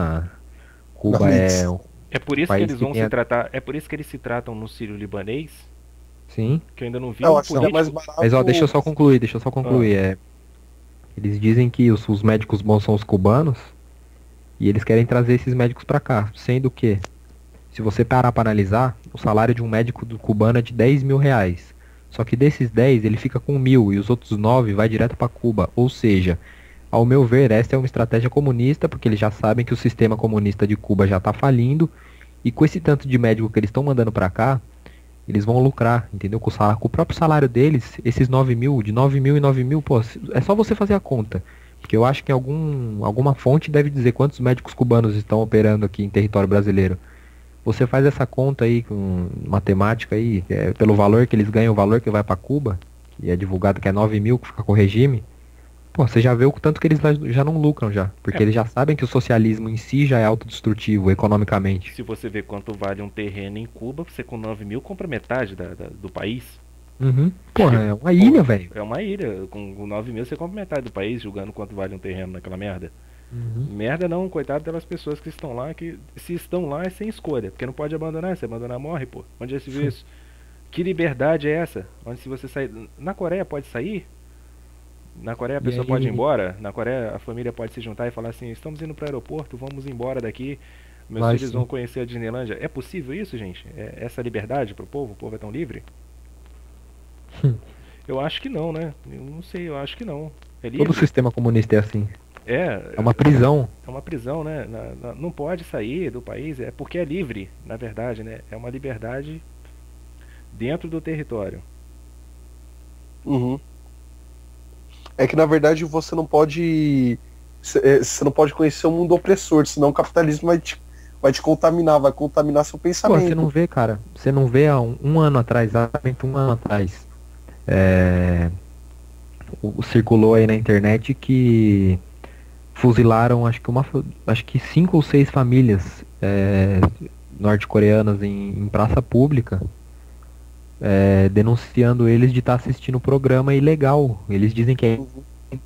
Cuba é um É por isso que país eles que vão tem se tratar. É por isso que eles se tratam no Sírio-Libanês. Sim. Que eu ainda não vi Eu um acho que é mais político. barato. Mas ó, deixa eu só concluir. Eles dizem que os médicos bons são os cubanos e eles querem trazer esses médicos pra cá, sendo que, se você parar pra analisar, o salário de um médico do cubano é de 10 mil reais. Só que desses 10 ele fica com 1.000 e os outros 9 vai direto pra Cuba. Ou seja, ao meu ver, essa é uma estratégia comunista, porque eles já sabem que o sistema comunista de Cuba já tá falindo e com esse tanto de médico que eles estão mandando pra cá, eles vão lucrar, entendeu? Com o próprio salário deles, esses 9 mil, de 9 mil e 9 mil, pô, é só você fazer a conta. Porque eu acho que alguma fonte deve dizer quantos médicos cubanos estão operando aqui em território brasileiro. Você faz essa conta aí com matemática aí, pelo valor que eles ganham, o valor que vai pra Cuba, que é divulgado que é 9 mil, que fica com o regime. Pô, você já vê o tanto que eles já não lucram já. Porque eles já sabem que o socialismo em si já é autodestrutivo economicamente. Se você vê quanto vale um terreno em Cuba, você com 9 mil compra metade do país. Uhum. Porra, é uma ilha, velho. É uma ilha. Com 9 mil você compra metade do país, julgando quanto vale um terreno naquela merda. Merda não, coitado delas pessoas que estão lá, que se estão lá é sem escolha. Porque não pode abandonar, se abandonar morre, pô. Onde já se viu isso? Que liberdade é essa? Onde se você sair... Na Coreia pode sair? Na Coreia a pessoa pode ir embora? Na Coreia a família pode se juntar e falar assim, estamos indo para o aeroporto, vamos embora daqui. Meus filhos vão conhecer a Disneylândia. É possível isso, gente? Essa liberdade pro povo? O povo é tão livre? Eu acho que não, né? Eu não sei, eu acho que não. É livre? Todo sistema comunista é assim. É uma prisão. É uma prisão, né? Não pode sair do país, é porque é livre, na verdade, né? É uma liberdade dentro do território. Uhum. É que na verdade você não pode conhecer o mundo opressor, senão o capitalismo vai te contaminar, vai contaminar seu pensamento. Pô, você não vê, cara, você não vê há um ano atrás, exatamente um ano atrás, circulou aí na internet que fuzilaram acho que 5 ou 6 famílias norte-coreanas em praça pública, denunciando eles de estar assistindo programa ilegal. Eles dizem que é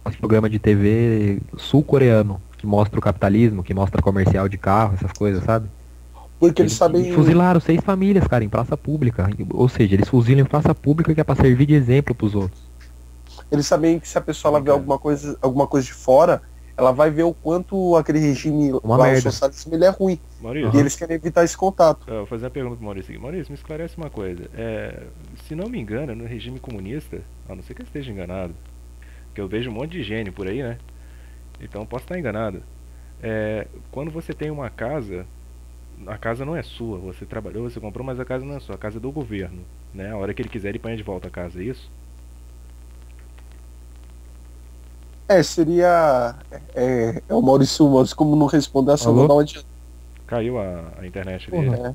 um programa de TV sul-coreano, que mostra o capitalismo, que mostra comercial de carro, essas coisas, sabe? Porque eles sabem... Fuzilaram 6 famílias, cara, em praça pública. Ou seja, eles fuzilam em praça pública que é pra servir de exemplo pros outros. Eles sabem que se a pessoa ela vê alguma coisa de fora, ela vai ver o quanto aquele regime lá, o socialismo, ele é ruim. Maurício, e eles querem evitar esse contato. Eu vou fazer uma pergunta pro Maurício aqui. Maurício, me esclarece uma coisa. Se não me engano, no regime comunista, a não ser que eu esteja enganado, que eu vejo um monte de gênio por aí, né? Então posso estar enganado. Quando você tem uma casa, a casa não é sua. Você trabalhou, você comprou, mas a casa não é sua. A casa é do governo, né? A hora que ele quiser, ele põe de volta a casa, é isso? Seria... o Maurício, como não responder essa, vou dar uma de... Caiu a internet dele.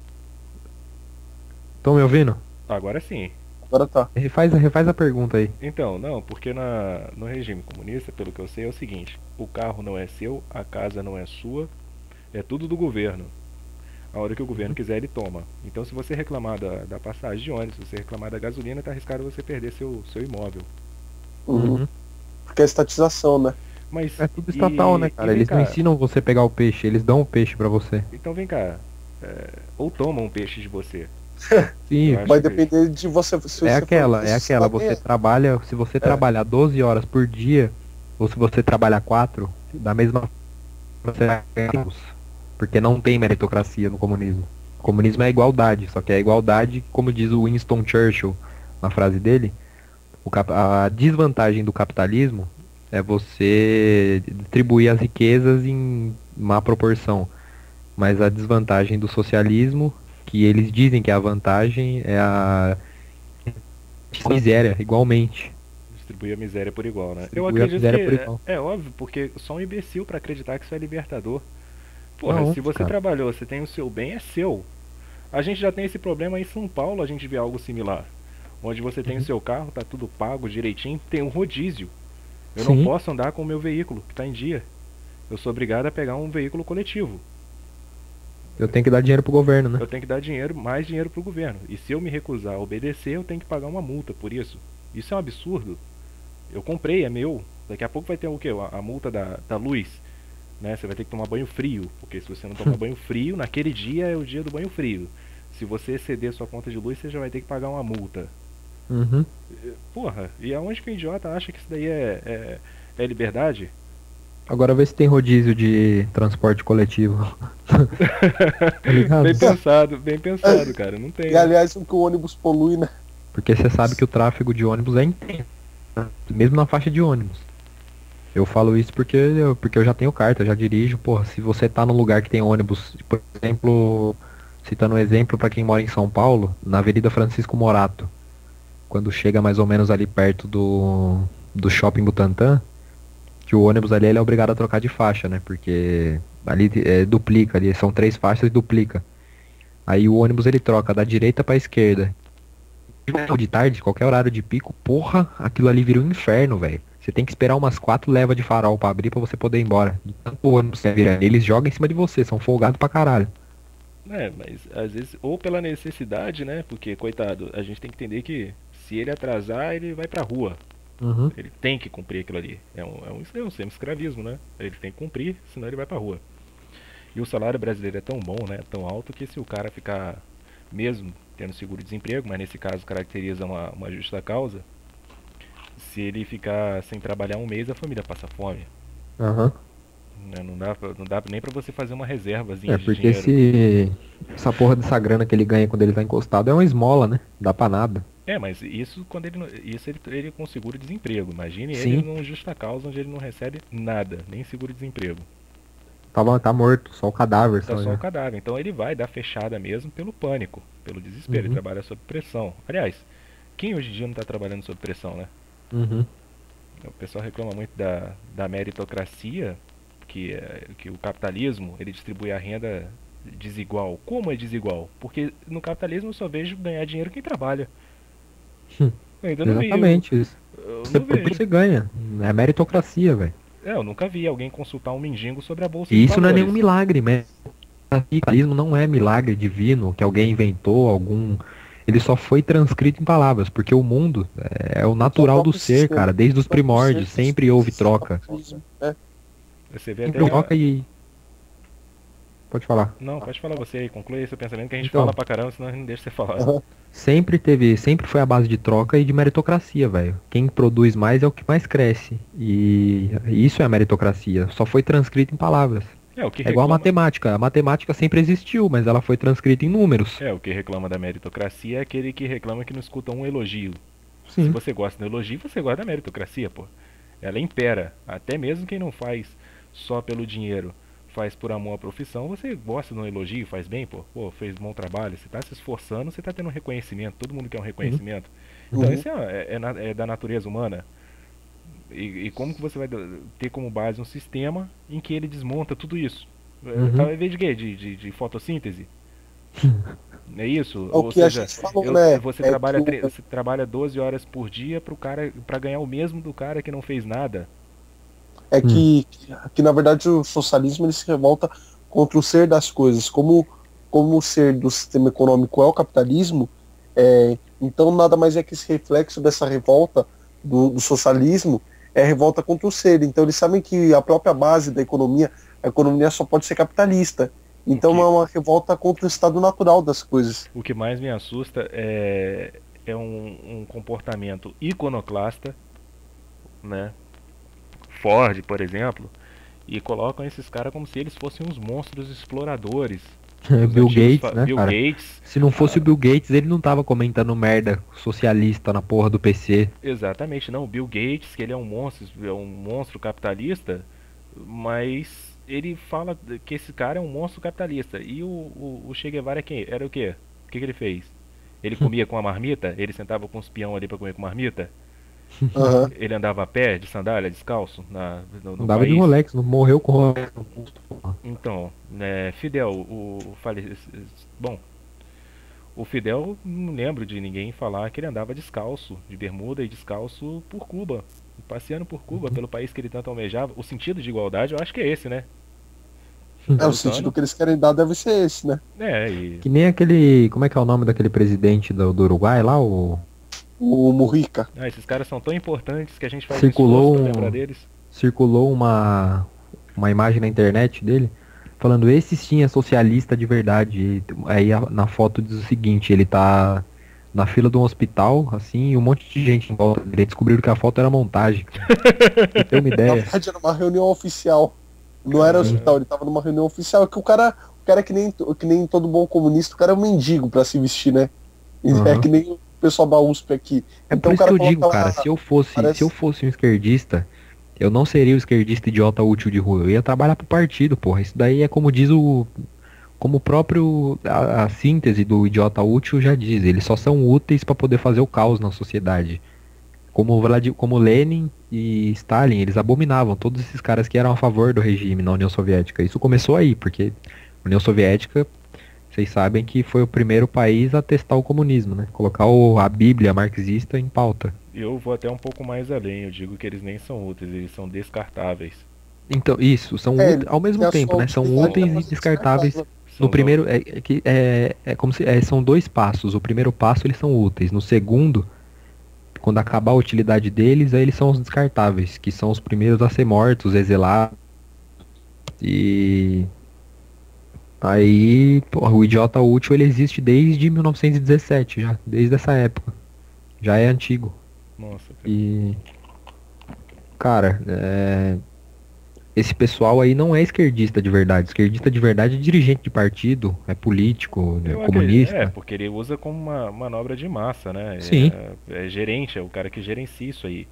Estão me ouvindo? Agora sim. Agora tá. Refaz a pergunta aí. Então, não, porque no regime comunista, pelo que eu sei, é o seguinte: o carro não é seu, a casa não é sua, é tudo do governo. A hora que o governo quiser, ele toma. Então, se você reclamar da passagem de ônibus, se você reclamar da gasolina, tá arriscado você perder seu imóvel. Uhum. Porque é estatização, né? Mas, é tudo estatal, né, cara? Eles não ensinam você a pegar o peixe, eles dão o peixe pra você. Então vem cá, ou tomam um peixe de você. Sim, vai depender de você. É aquela, você trabalha, se você trabalhar 12 horas por dia, ou se você trabalhar 4, da mesma você vai ganhar, porque não tem meritocracia no comunismo. O comunismo é igualdade, só que é igualdade, como diz o Winston Churchill na frase dele, a desvantagem do capitalismo é você distribuir as riquezas em má proporção. Mas a desvantagem do socialismo, que eles dizem que é a vantagem, é a miséria, igualmente. Distribuir a miséria por igual, né? Eu Distribuir a acredito miséria que por igual. é óbvio, porque só um imbecil pra acreditar que isso é libertador. Porra, Não, se você cara. trabalhou, você tem o seu bem, é seu. A gente já tem esse problema em São Paulo, a gente vê algo similar. Onde você tem o seu carro, tá tudo pago direitinho, tem um rodízio. Eu não Sim, posso andar com o meu veículo, que tá em dia. Eu sou obrigado a pegar um veículo coletivo. eu tenho que dar dinheiro pro governo, né? Eu tenho que dar dinheiro, mais dinheiro pro governo. E se eu me recusar a obedecer, eu tenho que pagar uma multa por isso. Isso é um absurdo. Eu comprei, é meu. Daqui a pouco vai ter o quê? A multa da luz. Né? Você vai ter que tomar banho frio. Porque se você não tomar banho frio, naquele dia é o dia do banho frio. Se você exceder sua conta de luz, você já vai ter que pagar uma multa. Uhum. Porra, e aonde que o idiota acha que isso daí é liberdade? Agora vê se tem rodízio de transporte coletivo. Tá ligado? Bem pensado, cara. Não tem, E né? aliás, o que o ônibus polui, né? Porque você sabe que o tráfego de ônibus é intenso, né? Mesmo na faixa de ônibus. Eu falo isso porque eu já tenho carta, eu já dirijo. Porra, se você tá num lugar que tem ônibus, por exemplo, citando um exemplo pra quem mora em São Paulo, na Avenida Francisco Morato, quando chega mais ou menos ali perto do Shopping Butantã, que o ônibus ali ele é obrigado a trocar de faixa, né? Porque ali duplica, ali são 3 faixas e duplica. Aí o ônibus ele troca da direita pra esquerda. De tarde, qualquer horário de pico, porra, aquilo ali vira um inferno, velho. Você tem que esperar umas 4 levas de farol pra abrir pra você poder ir embora. De tanto ônibus que vira. Eles jogam em cima de você, são folgados pra caralho. Mas às vezes, ou pela necessidade, né? Porque, coitado, a gente tem que entender que se ele atrasar, ele vai pra rua. Uhum. Ele tem que cumprir aquilo ali. É um semi-escravismo, né? Ele tem que cumprir, senão ele vai pra rua. E o salário brasileiro é tão bom, né? Tão alto que se o cara ficar, mesmo tendo seguro-desemprego, mas nesse caso caracteriza uma justa causa, se ele ficar sem trabalhar um mês, a família passa fome. Aham. Né? Não dá nem pra você fazer uma reservazinha É de porque dinheiro. essa porra dessa grana que ele ganha quando ele tá encostado é uma esmola, né? Dá pra nada. Mas isso quando ele com seguro-desemprego. Imagine ele Sim. num justa causa onde ele não recebe nada, nem seguro-desemprego. Tá morto, só o cadáver, Tá só só o já. cadáver. Então ele vai dar fechada mesmo pelo pânico, pelo desespero. Ele Uhum. trabalha sob pressão. Aliás, quem hoje em dia não tá trabalhando sob pressão, né? Uhum. O pessoal reclama muito da meritocracia, que o capitalismo ele distribui a renda desigual. Como é desigual? Porque no capitalismo eu só vejo ganhar dinheiro quem trabalha. Eu ainda não vi. Exatamente isso. Eu Você não produz, vejo. você ganha. É meritocracia, velho. Eu nunca vi alguém consultar um mendigo sobre a bolsa E de isso não é valores. nenhum milagre, né? O capitalismo não é milagre divino que alguém inventou, algum. Ele só foi transcrito em palavras, porque o mundo é o natural do ser, cara. Desde os primórdios, sempre houve troca. Você vê até. Sempre troca e. Pode falar. Não, pode falar você aí, conclui aí seu pensamento que a gente Então. fala pra caramba, senão a gente não deixa você falar. Sempre foi a base de troca e de meritocracia, velho. Quem produz mais é o que mais cresce. E isso é a meritocracia. Só foi transcrito em palavras. O que É igual a reclama. matemática. A matemática sempre existiu, mas ela foi transcrita em números. O que reclama da meritocracia é aquele que reclama que não escuta um elogio. Se Sim. você gosta do elogio, você gosta da meritocracia, pô. Ela impera. Até mesmo quem não faz só pelo dinheiro, faz por amor à profissão, você gosta de um elogio, faz bem, pô. Pô, fez bom trabalho, você tá se esforçando, você tá tendo um reconhecimento. Todo mundo quer um reconhecimento. Então isso é da natureza humana. E como que você vai ter como base um sistema em que ele desmonta tudo isso? Ao invés de quê? De fotossíntese? É isso? É o Ou que a seja, gente falou, né? você, É trabalha, que você trabalha 12 horas por dia para ganhar o mesmo do cara que não fez nada. que na verdade o socialismo ele se revolta contra o ser das coisas. Como o ser do sistema econômico é o capitalismo, então nada mais é que esse reflexo dessa revolta do socialismo é a revolta contra o ser. Então eles sabem que a própria base da economia, a economia só pode ser capitalista. Então é uma revolta contra o estado natural das coisas. O que mais me assusta é um comportamento iconoclasta, né? Ford, por exemplo, e colocam esses caras como se eles fossem uns monstros exploradores. Os Bill antigos Gates, né, Bill cara? Gates. Se não fosse o ah, Bill Gates, ele não tava comentando merda socialista na porra do PC. Exatamente, não. O Bill Gates, que ele é um monstro capitalista, mas ele fala que esse cara é um monstro capitalista. E o Che Guevara quem? Era o quê? O que ele fez? Ele comia com a marmita? Ele sentava com os peão ali pra comer com marmita? Aham. Ele andava a pé, de sandália, descalço, no Andava de país? Rolex, não morreu com Rolex no pulso, porra. Então, Fidel, bom, o Fidel não lembro de ninguém falar que ele andava descalço, de bermuda e descalço por Cuba, passeando por Cuba, pelo país que ele tanto almejava. O sentido de igualdade eu acho que é esse, né? Tá O sentido lutando. que eles querem dar deve ser esse, né? E Que nem aquele. Como é que é o nome daquele presidente do Uruguai lá? O. O Mujica. esses caras são tão importantes que a gente faz um esforço Circulou pra lembrar um. deles. Circulou uma imagem na internet dele falando esse sim é socialista de verdade. E aí na foto diz o seguinte, ele tá na fila de um hospital, assim, e um monte de gente em volta dele. Descobriram que a foto era montagem, cara. Pra você ter uma Na ideia. verdade, era uma reunião oficial. Não era Sim. hospital, ele tava numa reunião oficial. Que o cara é que nem todo bom comunista, o cara é um mendigo pra se vestir, né? É Aham. que nem o pessoal da USP aqui. É por Então o isso que cara eu coloca digo, cara, lá, se eu parece. fosse um esquerdista, eu não seria o esquerdista idiota útil de rua. Eu ia trabalhar pro partido, porra. Isso daí é como diz como o próprio a síntese do idiota útil já diz. Eles só são úteis para poder fazer o caos na sociedade. Como Lenin e Stalin, eles abominavam todos esses caras que eram a favor do regime na União Soviética. Isso começou aí, porque a União Soviética, vocês sabem que foi o primeiro país a testar o comunismo, né? Colocar a Bíblia marxista em pauta. Eu vou até um pouco mais além, eu digo que eles nem são úteis, eles são descartáveis. Então, isso, são É, úteis, ele ao mesmo tem a tempo, sua né? São utilidade, São, úteis e mas é descartáveis. descartável. No são do- primeiro, é como se são dois passos. O primeiro passo eles são úteis. No segundo, quando acabar a utilidade deles, aí eles são os descartáveis, que são os primeiros a ser mortos, exilados. E aí, porra, o idiota útil ele existe desde 1917 já, desde essa época. Já é antigo. Nossa, cara. E, cara, esse pessoal aí não é esquerdista de verdade. Esquerdista de verdade é dirigente de partido, é político, é Eu acredito, comunista. porque ele usa como uma manobra de massa, né? Sim. É gerente, é o cara que gerencia isso aí.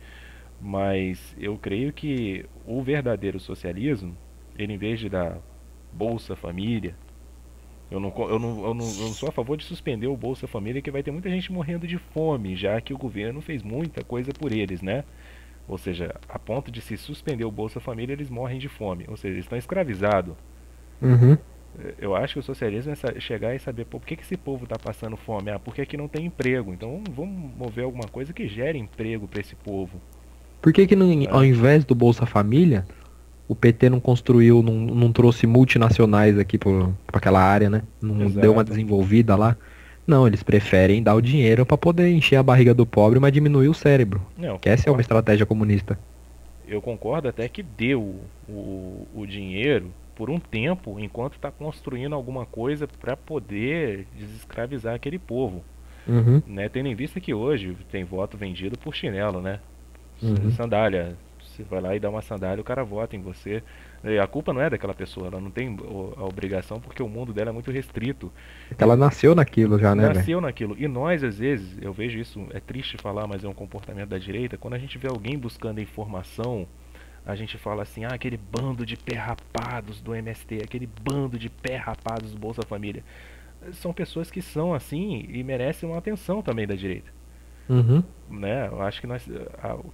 Mas eu creio que o verdadeiro socialismo, ele em vez de dar Bolsa Família, eu não sou a favor de suspender o Bolsa Família, que vai ter muita gente morrendo de fome, já que o governo fez muita coisa por eles, né? Ou seja, a ponto de se suspender o Bolsa Família, eles morrem de fome. Ou seja, eles estão escravizados. Uhum. Eu acho que o socialismo é chegar e saber, pô, por que esse povo está passando fome? Ah, porque aqui não tem emprego. Então vamos mover alguma coisa que gere emprego para esse povo, Por que que ao né? invés do Bolsa Família, o PT não construiu, não trouxe multinacionais aqui pra aquela área, né? Não deu uma Exato. desenvolvida lá? Não, eles preferem dar o dinheiro pra poder encher a barriga do pobre, mas diminuir o cérebro. Não, eu Que essa é uma concordo. estratégia comunista. Eu concordo até que deu o dinheiro por um tempo enquanto está construindo alguma coisa para poder desescravizar aquele povo, Uhum, né? Tendo em vista que hoje tem voto vendido por chinelo, né? uhum. Sandália. Você vai lá e dá uma sandália, o cara vota em você. E a culpa não é daquela pessoa, ela não tem a obrigação porque o mundo dela é muito restrito. Porque ela nasceu naquilo já, né, velho? Nasceu naquilo. E nós, às vezes, eu vejo isso, é triste falar, mas é um comportamento da direita. Quando a gente vê alguém buscando informação, a gente fala assim: ah, aquele bando de pé rapados do MST, aquele bando de pé rapados do Bolsa Família. São pessoas que são assim e merecem uma atenção também da direita. Uhum. Né? Eu acho que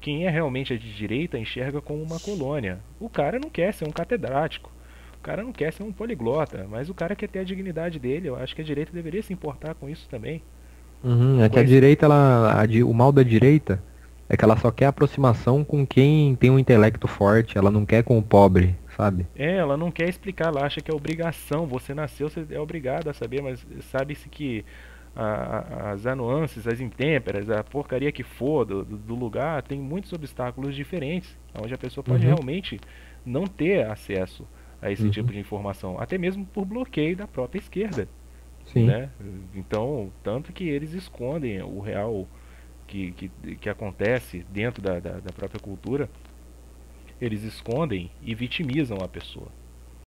quem é realmente de direita enxerga como uma colônia. O cara não quer ser um catedrático. O cara não quer ser um poliglota, mas o cara quer ter a dignidade dele. Eu acho que a direita deveria se importar com isso também. Uhum. É que a Conhece... direita, o mal da direita é que ela só quer aproximação com quem tem um intelecto forte, ela não quer com o pobre, sabe? ela não quer explicar, ela acha que é obrigação. Você nasceu, você é obrigado a saber, mas sabe-se que as nuances, as intêmperas, a porcaria que for do lugar, tem muitos obstáculos diferentes, onde a pessoa pode Uhum. realmente não ter acesso a esse tipo Uhum. de informação, até mesmo por bloqueio da própria esquerda, Sim. né? Então, tanto que eles escondem o real que acontece dentro da própria cultura. eles escondem e vitimizam a pessoa.